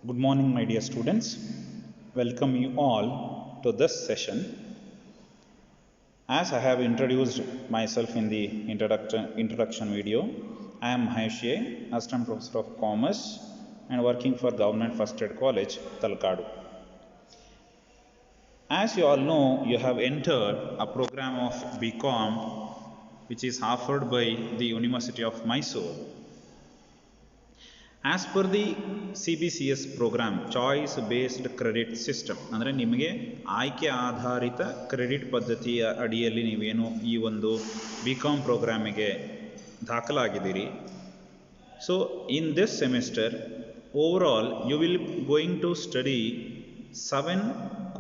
Good morning, my dear students. Welcome you all to this session. As I have introduced myself in the introduction video, I am Mahesh A, Assistant Professor of Commerce and working for Government First Aid College, Talakadu. As you all know, you have entered a program of BCom which is offered by the University of Mysore. As per the CBCS program, Choice Based Credit System, ಅಂದರೆ ನಿಮಗೆ ಆಯ್ಕೆ ಆಧಾರಿತ credit ಪದ್ಧತಿಯ ಅಡಿಯಲ್ಲಿ ನೀವೇನು ಈ ಒಂದು BCom ಪ್ರೋಗ್ರಾಮಿಗೆ ದಾಖಲಾಗಿದ್ದೀರಿ. So in this semester, overall you will going to study 7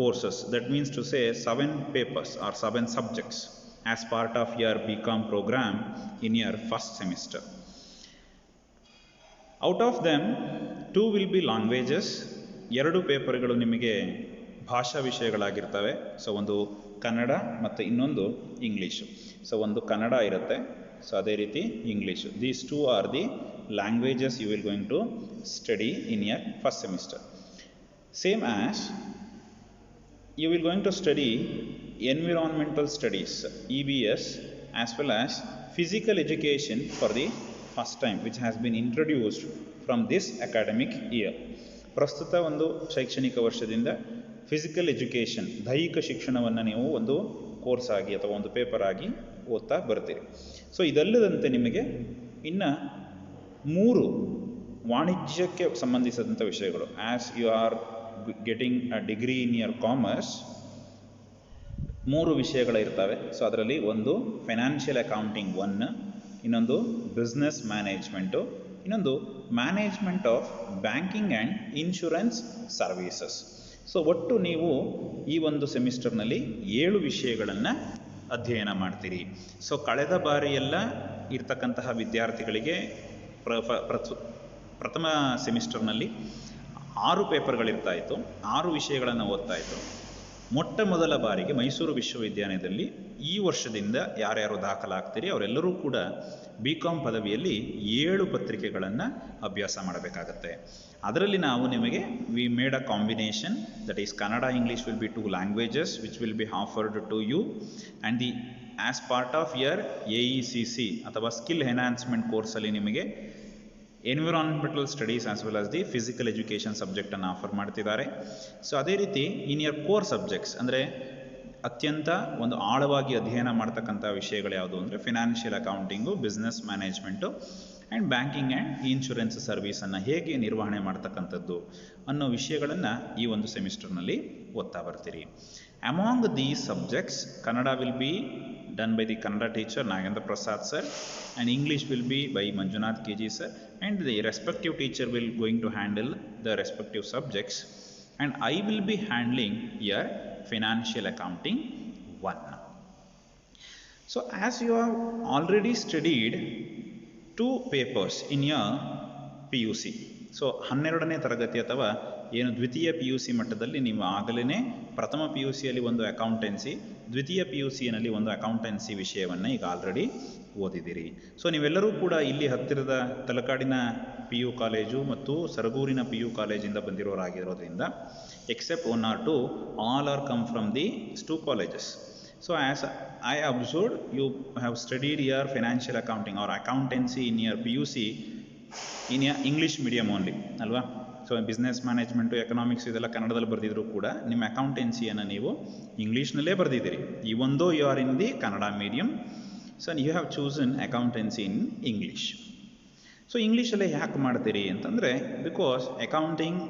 courses, that means to say 7 papers or 7 subjects as part of your BCom program in your first semester. Out of them 2 will be languages. 2 ಪೇಪರ್ಗಳು ನಿಮಗೆ ಭಾಷಾ ವಿಷಯಗಳಾಗಿರ್ತವೆ. So ಒಂದು ಕನ್ನಡ ಮತ್ತು ಇನ್ನೊಂದು English. So ಒಂದು ಕನ್ನಡ ಇರುತ್ತೆ, so ಅದೇ ರೀತಿ English. These 2 are the languages you will going to study in your first semester. Same as you will going to study environmental studies, EBS, as well as physical education for the first time, which has been introduced from this academic year. ಪ್ರಸ್ತುತ ಒಂದು ಶೈಕ್ಷಣಿಕ ವರ್ಷದಿಂದ physical education, ದೈಹಿಕ ಶಿಕ್ಷಣವನ್ನು ನೀವು ಒಂದು course ಆಗಿ ಅಥವಾ ಒಂದು ಪೇಪರ್ ಆಗಿ ಓದ್ತಾ ಬರ್ತೀರಿ. ಸೊ ಇದಲ್ಲದಂತೆ ನಿಮಗೆ ಇನ್ನು 3 ವಾಣಿಜ್ಯಕ್ಕೆ ಸಂಬಂಧಿಸಿದಂಥ ವಿಷಯಗಳು, as you are getting a degree in your commerce, 3 ವಿಷಯಗಳಿರ್ತವೆ. ಸೊ ಅದರಲ್ಲಿ ಒಂದು ಫೈನಾನ್ಷಿಯಲ್ ಅಕೌಂಟಿಂಗ್ 1, ಇನ್ನೊಂದು ಬಿಸ್ನೆಸ್ ಮ್ಯಾನೇಜ್ಮೆಂಟು, ಇನ್ನೊಂದು management of banking and insurance services. So ಒಟ್ಟು ನೀವು ಈ ಒಂದು ಸೆಮಿಸ್ಟರ್ನಲ್ಲಿ 7 ವಿಷಯಗಳನ್ನು ಅಧ್ಯಯನ ಮಾಡ್ತೀರಿ. ಸೊ ಕಳೆದ ಬಾರಿಯೆಲ್ಲ ಇರ್ತಕ್ಕಂತಹ ವಿದ್ಯಾರ್ಥಿಗಳಿಗೆ ಪ್ರಥಮ ಸೆಮಿಸ್ಟರ್ನಲ್ಲಿ 6 ಪೇಪರ್ಗಳಿರ್ತಾ ಇತ್ತು, 6 ವಿಷಯಗಳನ್ನು ಓದ್ತಾ ಇತ್ತು. ಮೊಟ್ಟ ಮೊದಲ ಬಾರಿಗೆ ಮೈಸೂರು ವಿಶ್ವವಿದ್ಯಾಲಯದಲ್ಲಿ ಈ ವರ್ಷದಿಂದ ಯಾರ್ಯಾರು ದಾಖಲಾಗ್ತೀರಿ ಅವರೆಲ್ಲರೂ ಕೂಡ BCom ಪದವಿಯಲ್ಲಿ 7 ಪತ್ರಿಕೆಗಳನ್ನು ಅಭ್ಯಾಸ ಮಾಡಬೇಕಾಗತ್ತೆ. ಅದರಲ್ಲಿ ನಾವು ನಿಮಗೆ we made a combination, that is Kannada English will be 2 languages which will be offered to you, and the as part of your AECC ಅಥವಾ ಸ್ಕಿಲ್ ಎನ್ಹಾನ್ಸ್ಮೆಂಟ್ ಕೋರ್ಸಲ್ಲಿ ನಿಮಗೆ environmental studies as well as the physical education ಸಬ್ಜೆಕ್ಟನ್ನು offer ಮಾಡ್ತಿದ್ದಾರೆ. So ಅದೇ ರೀತಿ ಇನ್ ಯರ್ core subjects, ಅಂದರೆ ಅತ್ಯಂತ ಒಂದು ಆಳವಾಗಿ ಅಧ್ಯಯನ ಮಾಡ್ತಕ್ಕಂಥ ವಿಷಯಗಳು ಯಾವುದು ಅಂದರೆ financial accounting, business management and banking and insurance ಸರ್ವೀಸನ್ನು ಹೇಗೆ ನಿರ್ವಹಣೆ ಮಾಡ್ತಕ್ಕಂಥದ್ದು ಅನ್ನೋ ವಿಷಯಗಳನ್ನು ಈ ಒಂದು ಸೆಮಿಸ್ಟರ್ನಲ್ಲಿ ಓದ್ತಾ ಬರ್ತೀರಿ. Among these subjects, Kannada will be done by the Kannada teacher Nagendra Prasad sir, and English will be by Manjunath KG sir, and the respective teacher will going to handle the respective subjects, and I will be handling your financial accounting 1. So as you have already studied 2 papers in your PUC, so 12ನೇ ತರಗತಿ ಅಥವಾ ಏನು ದ್ವಿತೀಯ PUC ಮಟ್ಟದಲ್ಲಿ ನೀವು ಆಗಲೇ ಪ್ರಥಮ PUCಯಲ್ಲಿ ಒಂದು ಅಕೌಂಟೆನ್ಸಿ, ದ್ವಿತೀಯ PUCನಲ್ಲಿ ಒಂದು ಅಕೌಂಟೆನ್ಸಿ ವಿಷಯವನ್ನು ಈಗ ಆಲ್ರೆಡಿ ಓದಿದ್ದೀರಿ. ಸೊ ನೀವೆಲ್ಲರೂ ಕೂಡ ಇಲ್ಲಿ ಹತ್ತಿರದ ತಲಕಾಡಿನ PU ಕಾಲೇಜು ಮತ್ತು ಸರಗೂರಿನ PU ಕಾಲೇಜಿಂದ ಬಂದಿರೋರಾಗಿರೋದ್ರಿಂದ, except 1 or 2, all are come from the 2 colleges. So as I observed, you have studied your financial accounting or accountancy in your PUC in English medium only ಅಲ್ವಾ. So business management, economics ಇದೆಲ್ಲ ಕನ್ನಡದಲ್ಲಿ ಬರೆದಿದ್ರು ಕೂಡ ನಿಮ್ಮ ಅಕೌಂಟೆನ್ಸಿಯನ್ನು ನೀವು ಇಂಗ್ಲೀಷ್ನಲ್ಲೇ ಬರೆದಿದ್ದೀರಿ. Even though you are in the Kannada medium, so you have chosen accountancy in English. So ಇಂಗ್ಲೀಷಲ್ಲೇ ಯಾಕೆ ಮಾಡ್ತೀರಿ ಅಂತಂದರೆ, because accounting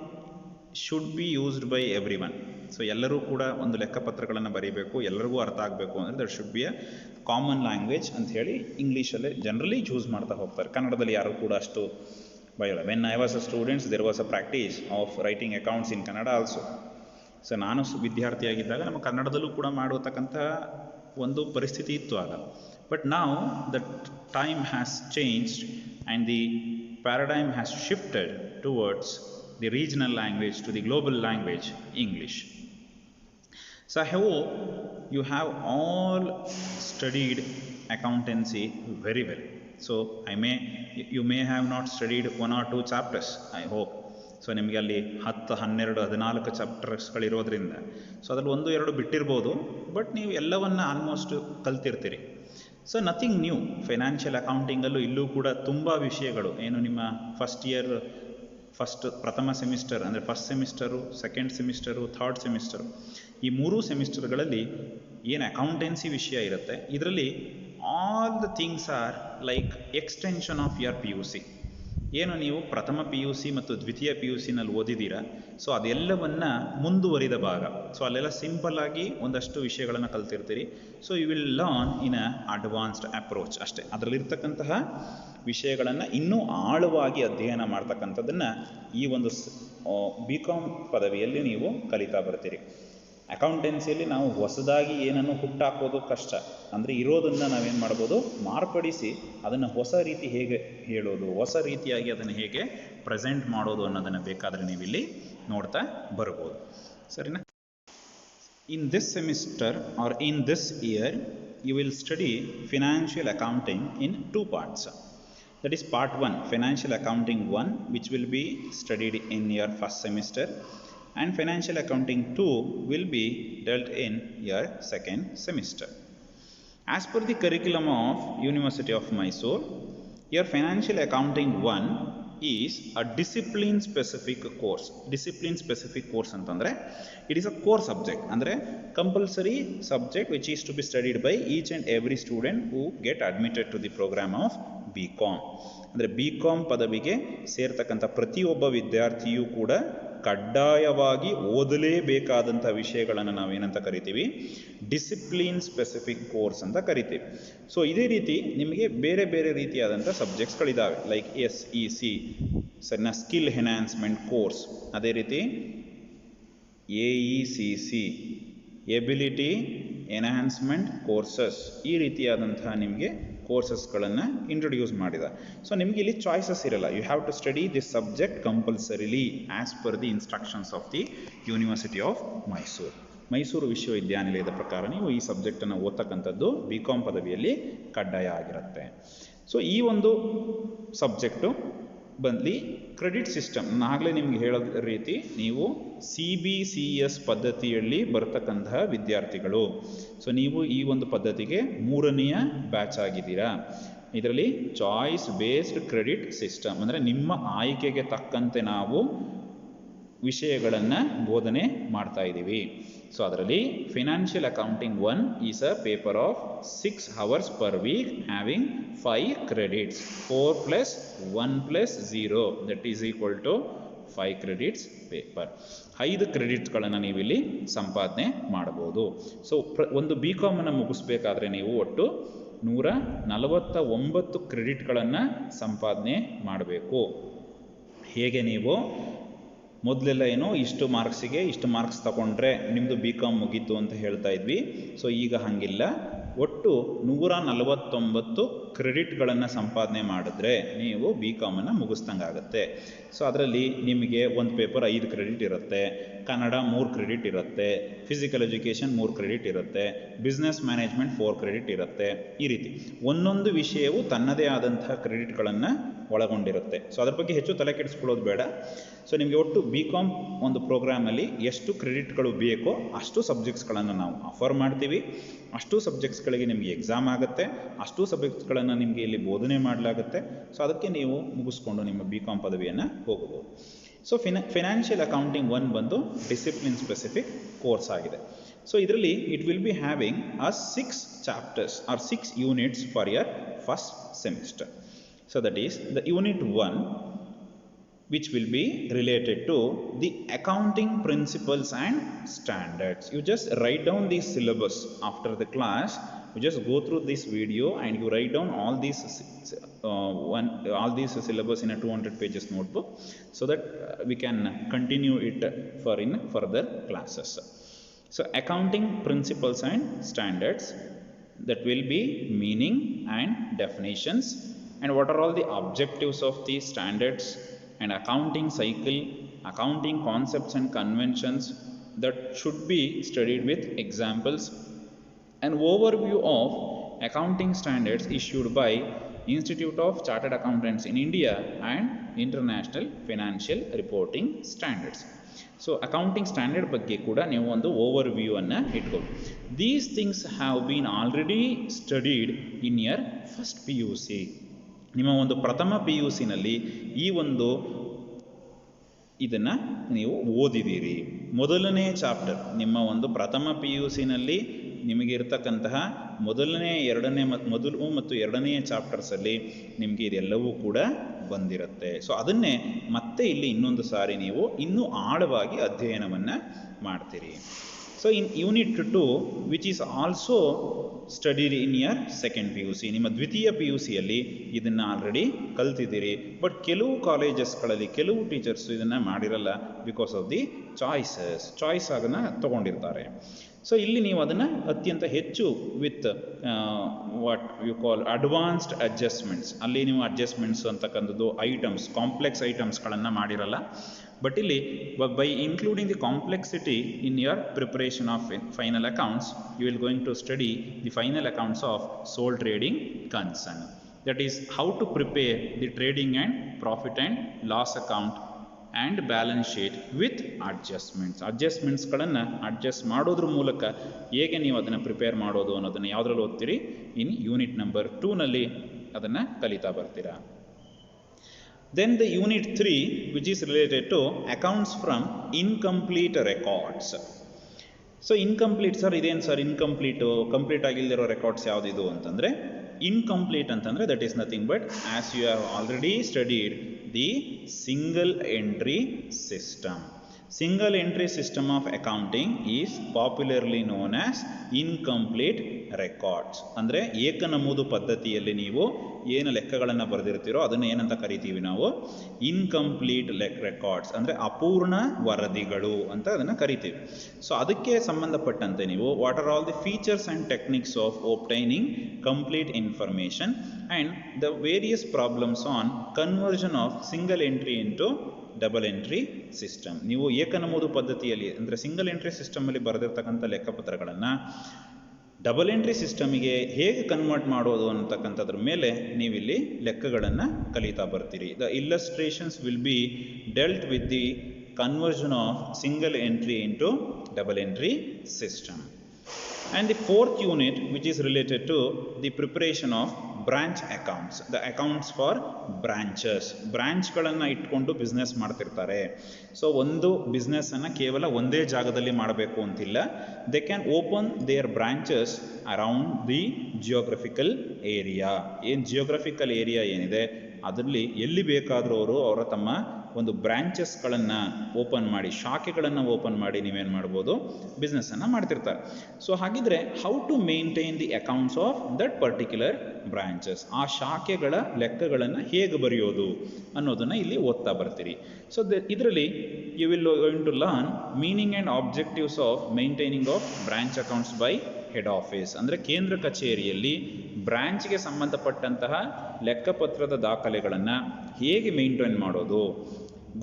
should be used by every one. So ಎಲ್ಲರೂ ಕೂಡ ಒಂದು ಲೆಕ್ಕಪತ್ರಗಳನ್ನು ಬರೀಬೇಕು, ಎಲ್ಲರಿಗೂ ಅರ್ಥ ಆಗಬೇಕು ಅಂದರೆ that should be a common language ಅಂತ ಹೇಳಿ ಇಂಗ್ಲೀಷಲ್ಲೇ ಜನರಲಿ ಚೂಸ್ ಮಾಡ್ತಾ ಹೋಗ್ತಾರೆ. ಕನ್ನಡದಲ್ಲಿ ಯಾರು ಕೂಡ ಅಷ್ಟು ಬಯಲ್ಲ. When I was a students there was a practice of writing accounts in Kannada also. So ನಾನು ವಿದ್ಯಾರ್ಥಿಯಾಗಿದ್ದಾಗ ನಮ್ಮ ಕನ್ನಡದಲ್ಲೂ ಕೂಡ ಮಾಡತಕ್ಕಂಥ ಒಂದು ಪರಿಸ್ಥಿತಿ ಇತ್ತು ಆಗ. ಬಟ್ ನಾವು the time has changed and the paradigm has shifted towards the regional language to the global language English. So I hope you have all studied accountancy very well. So you may have not studied 1 or 2 chapters, I hope. So ನಿಮಗೆ ಅಲ್ಲಿ 10, 12, 14 ಚಾಪ್ಟರ್ಸ್ಗಳಿರೋದ್ರಿಂದ so ಅದ್ರಲ್ಲಿ 1-2 ಬಿಟ್ಟಿರ್ಬೋದು, but ನೀವು ಎಲ್ಲವನ್ನ almost ಕಲ್ತಿರ್ತೀರಿ. So nothing new. Financial ಅಕೌಂಟಿಂಗಲ್ಲೂ ಇಲ್ಲೂ ಕೂಡ ತುಂಬ ವಿಷಯಗಳು ಏನು ನಿಮ್ಮ ಪ್ರಥಮ ಸೆಮಿಸ್ಟರ್ ಅಂದರೆ first semester, second semester, third semester, ಈ 3 ಸೆಮಿಸ್ಟರ್ಗಳಲ್ಲಿ ಏನು ಅಕೌಂಟೆನ್ಸಿ ವಿಷಯ ಇರುತ್ತೆ, ಇದರಲ್ಲಿ all the things are like extension of your PUC. ಏನು ನೀವು ಪ್ರಥಮ PUC ಮತ್ತು ದ್ವಿತೀಯ PUCನಲ್ಲಿ ಓದಿದ್ದೀರಾ, ಸೊ ಅದೆಲ್ಲವನ್ನು ಮುಂದುವರಿದ ಭಾಗ. ಸೊ ಅಲ್ಲೆಲ್ಲ ಸಿಂಪಲ್ ಆಗಿ ಒಂದಷ್ಟು ವಿಷಯಗಳನ್ನು ಕಲ್ತಿರ್ತೀರಿ. So you will learn in a advanced approach ಅಷ್ಟೇ. ಅದರಲ್ಲಿರ್ತಕ್ಕಂತಹ ವಿಷಯಗಳನ್ನು ಇನ್ನೂ ಆಳವಾಗಿ ಅಧ್ಯಯನ ಮಾಡ್ತಕ್ಕಂಥದ್ದನ್ನು ಈ ಒಂದು BCom ಪದವಿಯಲ್ಲಿ ನೀವು ಕಲಿತಾ ಬರ್ತೀರಿ. ಅಕೌಂಟೆನ್ಸಿಯಲ್ಲಿ ನಾವು ಹೊಸದಾಗಿ ಏನನ್ನು ಹುಟ್ಟಾಕೋದು ಕಷ್ಟ. ಅಂದರೆ ಇರೋದನ್ನು ನಾವೇನು ಮಾಡ್ಬೋದು, ಮಾರ್ಪಡಿಸಿ ಅದನ್ನು ಹೊಸ ರೀತಿ ಹೇಗೆ ಹೇಳೋದು, ಹೊಸ ರೀತಿಯಾಗಿ ಅದನ್ನು ಹೇಗೆ ಪ್ರೆಸೆಂಟ್ ಮಾಡೋದು ಅನ್ನೋದನ್ನು ಬೇಕಾದರೆ ನೀವಿಲ್ಲಿ ನೋಡ್ತಾ ಬರ್ಬೋದು. ಸರಿನಾ? In this semester or in this year you will study financial accounting in 2 parts. That is part 1, financial accounting 1, which will be studied in your first semester, and financial accounting 2 will be dealt in your second semester. As per the curriculum of University of Mysore, your financial accounting 1 is a discipline specific course. Discipline specific course antandre it is a core subject, andre compulsory subject which is to be studied by each and every student who get admitted to the program of BCom. ಅಂದರೆ BCom ಪದವಿಗೆ ಸೇರ್ತಕ್ಕಂಥ ಪ್ರತಿಯೊಬ್ಬ ವಿದ್ಯಾರ್ಥಿಯೂ ಕೂಡ ಕಡ್ಡಾಯವಾಗಿ ಓದಲೇಬೇಕಾದಂಥ ವಿಷಯಗಳನ್ನು ನಾವೇನಂತ ಕರಿತೀವಿ, discipline specific course ಅಂತ ಕರಿತೀವಿ. ಸೊ ಇದೇ ರೀತಿ ನಿಮಗೆ ಬೇರೆ ಬೇರೆ ರೀತಿಯಾದಂಥ ಸಬ್ಜೆಕ್ಟ್ಸ್ಗಳಿದ್ದಾವೆ, ಲೈಕ್ SEC ಸರಿನಾ, ಸ್ಕಿಲ್ ಎನ್ಹಾನ್ಸ್ಮೆಂಟ್ ಕೋರ್ಸ್, ಅದೇ ರೀತಿ AECC ಎಬಿಲಿಟಿ ಎನ್ಹಾನ್ಸ್ಮೆಂಟ್ ಕೋರ್ಸಸ್, ಈ ರೀತಿಯಾದಂತಹ ನಿಮಗೆ ಕೋರ್ಸಸ್ಗಳನ್ನು ಇಂಟ್ರೊಡ್ಯೂಸ್ ಮಾಡಿದ. ಸೊ ನಿಮಗೆ ಇಲ್ಲಿ ಚಾಯ್ಸಸ್ ಇರಲ್ಲ. You have to study this subject compulsorily as per the instructions of the university of Mysuru ವಿಶ್ವವಿದ್ಯಾನಿಲಯದ ಪ್ರಕಾರ ನೀವು ಈ ಸಬ್ಜೆಕ್ಟನ್ನು ಓದ್ತಕ್ಕಂಥದ್ದು BCom ಪದವಿಯಲ್ಲಿ ಕಡ್ಡಾಯ ಆಗಿರುತ್ತೆ. ಸೊ ಈ ಒಂದು ಸಬ್ಜೆಕ್ಟು ಬಂದು ಕ್ರೆಡಿಟ್ ಸಿಸ್ಟಮ್, ನಾಗಲೇ ನಿಮ್ಗೆ ಹೇಳೋದ ರೀತಿ ನೀವು CBCS ಪದ್ಧತಿಯಲ್ಲಿ ಬರ್ತಕ್ಕಂತಹ ವಿದ್ಯಾರ್ಥಿಗಳು. ಸೊ ನೀವು ಈ ಒಂದು ಪದ್ಧತಿಗೆ 3ನೆಯ ಬ್ಯಾಚ್ ಆಗಿದ್ದೀರಾ. ಇದರಲ್ಲಿ ಚಾಯ್ಸ್ ಬೇಸ್ಡ್ ಕ್ರೆಡಿಟ್ ಸಿಸ್ಟಮ್, ಅಂದರೆ ನಿಮ್ಮ ಆಯ್ಕೆಗೆ ತಕ್ಕಂತೆ ನಾವು ವಿಷಯಗಳನ್ನು ಬೋಧನೆ ಮಾಡ್ತಾ ಇದ್ದೀವಿ. ಸೊ ಅದರಲ್ಲಿ financial accounting 1 is a paper of 6 hours per week having 5 credits, 4 + 1 + 0 that is equal to 5 credits paper. 5 ಕ್ರೆಡಿಟ್ಸ್ಗಳನ್ನು ನೀವಿಲ್ಲಿ ಸಂಪಾದನೆ ಮಾಡಬಹುದು. ಸೊ ಒಂದು BCom ಅನ್ನು ಮುಗಿಸ್ಬೇಕಾದ್ರೆ ನೀವು ಒಟ್ಟು 149 ಕ್ರೆಡಿಟ್ಗಳನ್ನು ಸಂಪಾದನೆ ಮಾಡಬೇಕು. ಹೇಗೆ ನೀವು ಮೊದಲೆಲ್ಲ ಏನು ಇಷ್ಟು ಮಾರ್ಕ್ಸ್ ತಗೊಂಡ್ರೆ ನಿಮ್ಮದು BCom ಮುಗೀತು ಅಂತ ಹೇಳ್ತಾ ಇದ್ವಿ. ಸೊ ಈಗ ಹಾಗಿಲ್ಲ, ಒಟ್ಟು 149 ಕ್ರೆಡಿಟ್ಗಳನ್ನು ಸಂಪಾದನೆ ಮಾಡಿದ್ರೆ ನೀವು BCom ಮುಗಿಸ್ದಂಗಾಗತ್ತೆ. ಸೊ ಅದರಲ್ಲಿ ನಿಮಗೆ ಒಂದು ಪೇಪರ್ 5 ಕ್ರೆಡಿಟ್ ಇರುತ್ತೆ, ಕನ್ನಡ 3 ಕ್ರೆಡಿಟ್ ಇರುತ್ತೆ, ಫಿಸಿಕಲ್ ಎಜುಕೇಷನ್ 3 ಕ್ರೆಡಿಟ್ ಇರುತ್ತೆ, ಬಿಸ್ನೆಸ್ ಮ್ಯಾನೇಜ್ಮೆಂಟ್ 4 ಕ್ರೆಡಿಟ್ ಇರುತ್ತೆ. ಈ ರೀತಿ ಒಂದೊಂದು ವಿಷಯವು ತನ್ನದೇ ಆದಂತಹ ಕ್ರೆಡಿಟ್ಗಳನ್ನು ಒಳಗೊಂಡಿರುತ್ತೆ. ಸೊ ಅದ್ರ ಬಗ್ಗೆ ಹೆಚ್ಚು ತಲೆ ಕೆಡಿಸ್ಕೊಳ್ಳೋದು ಬೇಡ. ಸೊ ನಿಮಗೆ ಒಟ್ಟು BCom ಒಂದು ಪ್ರೋಗ್ರಾಮಲ್ಲಿ ಎಷ್ಟು ಕ್ರೆಡಿಟ್ಗಳು ಬೇಕೋ ಅಷ್ಟು ಸಬ್ಜೆಕ್ಟ್ಸ್ಗಳನ್ನು ನಾವು ಆಫರ್ ಮಾಡ್ತೀವಿ. ಅಷ್ಟು ಸಬ್ಜೆಕ್ಟ್ಸ್ಗಳಿಗೆ ನಿಮಗೆ ಎಕ್ಸಾಮ್ ಆಗುತ್ತೆ, ಅಷ್ಟು ಸಬ್ಜೆಕ್ಟ್ಸ್ಗಳನ್ನು ನಿಮಗೆ ಇಲ್ಲಿ ಬೋಧನೆ ಮಾಡಲಾಗುತ್ತೆ. ಸೊ ಅದಕ್ಕೆ ನೀವು ಮುಗಿಸ್ಕೊಂಡು ನಿಮ್ಮ BCom ಪದವಿಯನ್ನು ಹೋಗಬಹುದು. ಸೊ ಫಿನಾನ್ಷಿಯಲ್ ಅಕೌಂಟಿಂಗ್ 1 ಬಂದು ಡಿಸಿಪ್ಲಿನ್ ಸ್ಪೆಸಿಫಿಕ್ ಕೋರ್ಸ್ ಆಗಿದೆ. ಸೊ ಇದರಲ್ಲಿ it will be having 6 chapters or 6 units for your first semester. So that is the unit 1, which will be related to the accounting principles and standards. You just write down the syllabus after the class. You just go through this video and you write down all these syllabus in a 200 pages notebook, so that we can continue it in further classes. So accounting principles and standards, that will be meaning and definitions, and what are all the objectives of the standards, and accounting cycle, accounting concepts and conventions that should be studied with examples, an overview of accounting standards issued by Institute of Chartered Accountants in India and international financial reporting standards. So accounting standard ಬಗ್ಗೆ ಕೂಡ ನೀವು ಒಂದು overview ಅನ್ನು ಇಟ್ಕೊಳ್ಳಿ. These things have been already studied in your first PUC. ನಿಮ್ಮ ಒಂದು ಪ್ರಥಮ PUCನಲ್ಲಿ ಈ ಒಂದು ಇದನ್ನು ನೀವು ಓದಿದ್ದೀರಿ. ಮೊದಲನೇ ಚಾಪ್ಟರ್ ನಿಮ್ಮ ಒಂದು ಪ್ರಥಮ PUCನಲ್ಲಿ ನಿಮಗೆ ಇರತಕ್ಕಂತಹ ಮೊದಲು ಮತ್ತು ಎರಡನೆಯ ಚಾಪ್ಟರ್ಸಲ್ಲಿ ನಿಮಗೆ ಇದೆಲ್ಲವೂ ಕೂಡ ಬಂದಿರುತ್ತೆ. ಸೊ ಅದನ್ನೇ ಮತ್ತೆ ಇಲ್ಲಿ ಇನ್ನೊಂದು ಸಾರಿ ನೀವು ಇನ್ನೂ ಆಳವಾಗಿ ಅಧ್ಯಯನವನ್ನು ಮಾಡ್ತೀರಿ. So in unit 2 which is also studied in your second PUC, ನಿಮ್ಮ ದ್ವಿತೀಯ PUCಯಲ್ಲಿ ಇದನ್ನು ಆಲ್ರೆಡಿ ಕಲ್ತಿದ್ದೀರಿ. ಬಟ್ ಕೆಲವು ಕಾಲೇಜಸ್ಗಳಲ್ಲಿ ಕೆಲವು ಟೀಚರ್ಸ್ ಇದನ್ನು ಮಾಡಿರಲ್ಲ, ಬಿಕಾಸ್ ಆಫ್ ದಿ ಚಾಯ್ಸ್ ಅದನ್ನು ತಗೊಂಡಿರ್ತಾರೆ. ಸೊ ಇಲ್ಲಿ ನೀವು ಅದನ್ನು ಅತ್ಯಂತ ಹೆಚ್ಚು with what you call advanced adjustments, ಅಲ್ಲಿ ನೀವು ಅಡ್ಜಸ್ಟ್ಮೆಂಟ್ಸ್ ಅಂತಕ್ಕಂಥದ್ದು ಐಟಮ್ಸ್, ಕಾಂಪ್ಲೆಕ್ಸ್ ಐಟಮ್ಸ್ಗಳನ್ನು ಮಾಡಿರಲ್ಲ. ಬಟ್ ಇಲ್ಲಿ by including the complexity in your preparation of final accounts, you will going to study the final accounts of sole trading concern. That is how to prepare the trading and profit and loss account and balance sheet with ಅಡ್ಜಸ್ಟ್ಮೆಂಟ್ಸ್ಗಳನ್ನು adjust ಮಾಡೋದ್ರ ಮೂಲಕ ಹೇಗೆ ನೀವು ಅದನ್ನು prepare ಮಾಡೋದು ಅನ್ನೋದನ್ನು ಯಾವುದ್ರಲ್ಲಿ ಓದ್ತೀರಿ, ಇನ್ unit number 2ನಲ್ಲಿ ಅದನ್ನು ಕಲಿತಾ ಬರ್ತೀರಾ. Then the unit 3 which is related to accounts from incomplete records. So incomplete sir ಇದೇನು ಸರ್ ಕಂಪ್ಲೀಟ್ ಆಗಿಲ್ದಿರೋ ರೆಕಾರ್ಡ್ಸ್ ಯಾವುದಿದು ಅಂತಂದರೆ, ಇನ್ಕಂಪ್ಲೀಟ್ ಅಂತಂದರೆ that is nothing but as you have already studied the single entry system. Single entry system of accounting is popularly known as incomplete records. ಅಂದರೆ ಏಕ ನಮೂದು ಪದ್ಧತಿಯಲ್ಲಿ ನೀವು ಏನು ಲೆಕ್ಕಗಳನ್ನು ಬರೆದಿರ್ತೀರೋ ಅದನ್ನು ಏನಂತ ಕರಿತೀವಿ ನಾವು, ಇನ್ಕಂಪ್ಲೀಟ್ ರೆಕಾರ್ಡ್ಸ್, ಅಂದರೆ ಅಪೂರ್ಣ ವರದಿಗಳು ಅಂತ ಅದನ್ನು ಕರಿತೀವಿ. ಸೊ ಅದಕ್ಕೆ ಸಂಬಂಧಪಟ್ಟಂತೆ ನೀವು what are all the features and techniques of obtaining complete information and the various problems on conversion of single entry into double entry system. ನೀವು ಏಕನಮೂದು ಪದ್ಧತಿಯಲ್ಲಿ ಅಂದರೆ ಸಿಂಗಲ್ ಎಂಟ್ರಿ ಸಿಸ್ಟಮಲ್ಲಿ ಬರೆದಿರ್ತಕ್ಕಂಥ ಲೆಕ್ಕಪತ್ರಗಳನ್ನು ಡಬಲ್ ಎಂಟ್ರಿ ಸಿಸ್ಟಮಿಗೆ ಹೇಗೆ ಕನ್ವರ್ಟ್ ಮಾಡೋದು ಅಂತಕ್ಕಂಥದ್ರ ಮೇಲೆ ನೀವಿಲ್ಲಿ ಲೆಕ್ಕಗಳನ್ನು ಕಲಿತಾ ಬರ್ತೀರಿ. The illustrations will be dealt with the conversion of single entry into double entry system. And the fourth unit which is related to the preparation of branch accounts, the accounts for branches. ಬ್ರಾಂಚ್ಗಳನ್ನು ಇಟ್ಕೊಂಡು business ಮಾಡ್ತಿರ್ತಾರೆ. So ಒಂದು ಬಿಸ್ನೆಸ್ಸನ್ನು ಕೇವಲ ಒಂದೇ ಜಾಗದಲ್ಲಿ ಮಾಡಬೇಕು ಅಂತಿಲ್ಲ. They can open their branches around the geographical area. ಏನು geographical area ಏನಿದೆ ಅದರಲ್ಲಿ ಎಲ್ಲಿ ಬೇಕಾದರೂ ಅವರ ತಮ್ಮ ಒಂದು ಬ್ರಾಂಚಸ್ಗಳನ್ನು ಓಪನ್ ಮಾಡಿ, ಶಾಖೆಗಳನ್ನು ಓಪನ್ ಮಾಡಿ ನೀವೇನು ಮಾಡ್ಬೋದು, ಬಿಸ್ನೆಸ್ಸನ್ನು ಮಾಡ್ತಿರ್ತಾರೆ. ಸೊ ಹಾಗಿದ್ರೆ how to maintain the accounts of that particular branches, ಆ ಶಾಖೆಗಳ ಲೆಕ್ಕಗಳನ್ನು ಹೇಗೆ ಬರೆಯೋದು ಅನ್ನೋದನ್ನು ಇಲ್ಲಿ ಓದ್ತಾ ಬರ್ತೀರಿ. ಸೊ ಇದರಲ್ಲಿ you will going to learn meaning and objectives of maintaining of branch accounts by head office. ಅಂದರೆ ಕೇಂದ್ರ ಕಚೇರಿಯಲ್ಲಿ ಬ್ರಾಂಚ್ಗೆ ಸಂಬಂಧಪಟ್ಟಂತಹ ಲೆಕ್ಕಪತ್ರದ ದಾಖಲೆಗಳನ್ನು ಹೇಗೆ ಮೇಂಟೈನ್ ಮಾಡೋದು.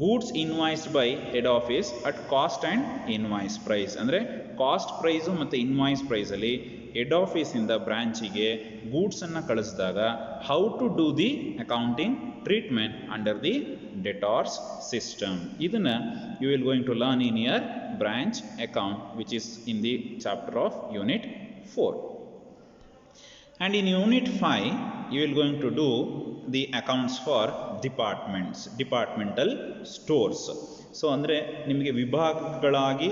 Goods invoiced by head office at cost and invoice price. ಅಂದರೆ ಕಾಸ್ಟ್ ಪ್ರೈಸು ಮತ್ತು ಇನ್ವಾಯ್ಸ್ ಪ್ರೈಸಲ್ಲಿ ಹೆಡ್ ಆಫೀಸಿಂದ ಬ್ರಾಂಚಿಗೆ ಗೂಡ್ಸನ್ನು ಕಳಿಸಿದಾಗ how to do the accounting treatment under the debtors system. ಇದನ್ನು you will going to learn in your branch account which is in the chapter of unit 4. And in unit 5 you will going to do the accounts for departments, departmental stores. So ಅಂದರೆ ನಿಮಗೆ ಭಾಗಗಳಾಗಿ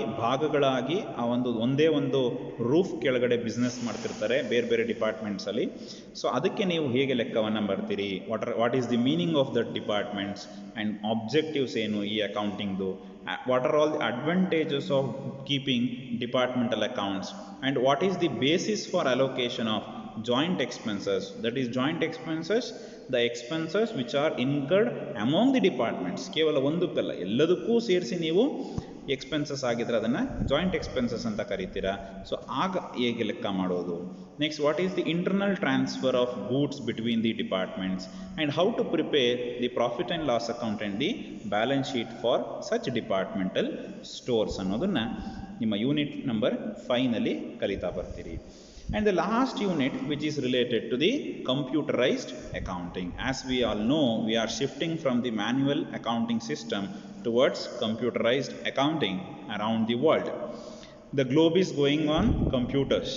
ಆ ಒಂದೇ ಒಂದು roof ಕೆಳಗಡೆ business ಮಾಡ್ತಿರ್ತಾರೆ ಬೇರೆ ಬೇರೆ ಡಿಪಾರ್ಟ್ಮೆಂಟ್ಸಲ್ಲಿ. ಸೊ ಅದಕ್ಕೆ ನೀವು ಹೇಗೆ ಲೆಕ್ಕವನ್ನು ಬರ್ತೀರಿ, what is the meaning of that departments and objectives ಏನು ಈ ಅಕೌಂಟಿಂಗ್ದು, what are all the advantages of keeping departmental accounts, and what is the basis for allocation of joint expenses. That is joint expenses, the expenses which are incurred among the departments. ಕೇವಲ ಒಂದಕ್ಕಲ್ಲ ಎಲ್ಲದಕ್ಕೂ ಸೇರಿಸಿ ನೀವು expenses ಆಗಿದ್ರೆ ಅದನ್ನು joint expenses ಅಂತ ಕರಿತೀರಾ. So ಆಗ ಹೇಗೆ ಲೆಕ್ಕ ಮಾಡೋದು. Next, what is the internal transfer of goods between the departments and how to prepare the profit and loss account and the balance sheet for such departmental stores ಅನ್ನೋದನ್ನು ನಿಮ್ಮ unit number 5ನಲ್ಲಿ ಕಲಿತಾ ಬರ್ತೀರಿ. And the last unit, which is related to the computerized accounting. As we all know, we are shifting from the manual accounting system towards computerized accounting around the world. The globe is going on computers.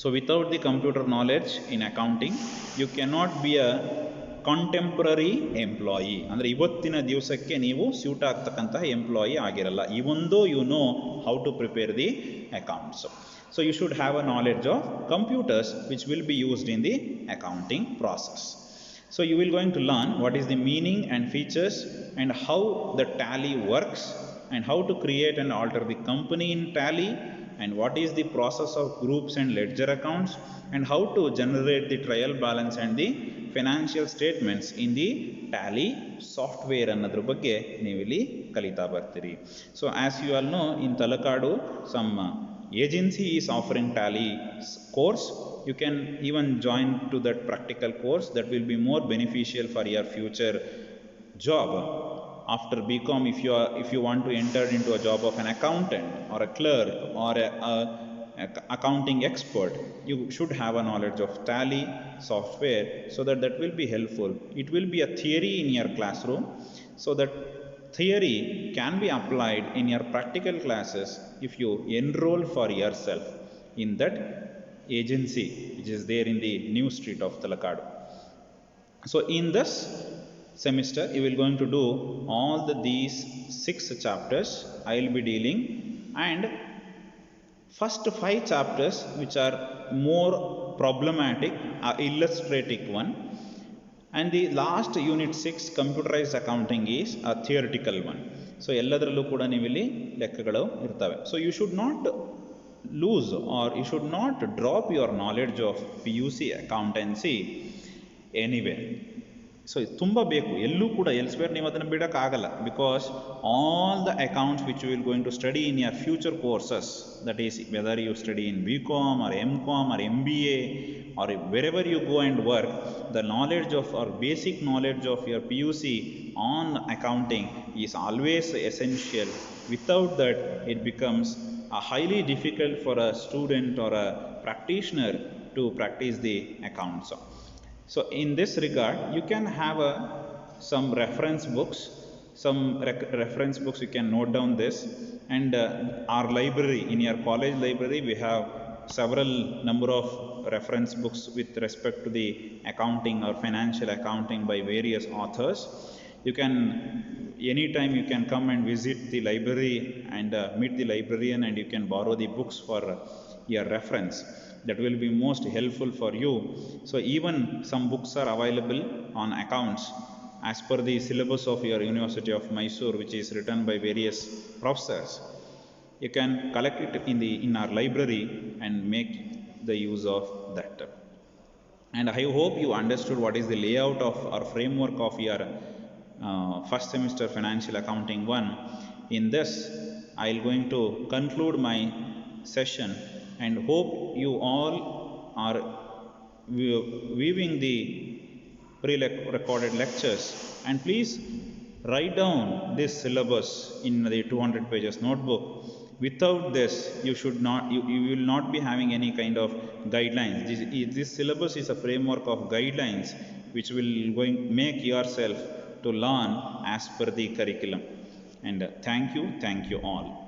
So without the computer knowledge in accounting, you cannot be a contemporary employee. ಅಂದರೆ ಇವತ್ತಿನ ದಿವಸಕ್ಕೆ ನೀವು suit ಆಗ್ತಕ್ಕಂತಹ employee ಆಗಿರಲ್ಲ, even though you know how to prepare the accounts. So you should have a knowledge of computers which will be used in the accounting process. So you will going to learn what is the meaning and features and how the tally works and how to create and alter the company in tally, and what is the process of groups and ledger accounts, and how to generate the trial balance and the financial statements in the tally software ಅನ್ನೋದ್ರ ಬಗ್ಗೆ ನೀವಿಲ್ಲಿ ಕಲಿತಾ ಬರ್ತೀರಿ. So as you all know, in Talakadu some agency is offering tally course. You can even join to that practical course. That will be more beneficial for your future job. After BCom, if you want to enter into a job of an accountant or a clerk or a accounting expert, you should have a knowledge of tally software, so that will be helpful. It will be a theory in your classroom, so that theory can be applied in your practical classes if you enroll for yourself in that agency which is there in the new street of Talakadu. So in this semester you will going to do all these 6 chapters I will be dealing, and first 5 chapters which are more problematic are illustrative one, and the last unit 6 computerized accounting is a theoretical one. So ಎಲ್ಲದರಲ್ಲೂ ಕೂಡ ನೀವಿಲ್ಲಿ ಲೆಕ್ಕಗಳು ಇರ್ತವೆ. So you should not lose or you should not drop your knowledge of PUC accountancy anywhere. So ಇದು ತುಂಬ ಬೇಕು, ಎಲ್ಲೂ ಕೂಡ ಎಲ್ಸ್ವೇರ್ ನೀವು ಅದನ್ನು ಬಿಡೋಕ್ಕಾಗಲ್ಲ. Because all the accounts which you will going to study in your future courses, that is whether you study in BCom or MCom or MBA or wherever you go and work, the knowledge of or basic knowledge of your PUC on accounting is always essential. Without that, it becomes highly difficult for a student or a practitioner to practice the accounts. So in this regard, you can have some reference books, reference books you can note down this, and our library, in your college library we have several number of reference books with respect to the accounting or financial accounting by various authors. You can anytime you can come and visit the library and meet the librarian, and you can borrow the books for your reference. That will be most helpful for you. So even some books are available on accounts as per the syllabus of your University of Mysore, which is written by various professors. You can collect it in our library and make the use of that. And I hope you understood what is the layout of our framework of your first semester financial accounting 1. In this, I am going to conclude my session, and hope you all are viewing the pre-recorded lectures, and please write down this syllabus in the 200 pages notebook. Without this, you will not be having any kind of guidelines. This syllabus is a framework of guidelines which will make yourself to learn as per the curriculum. And thank you all.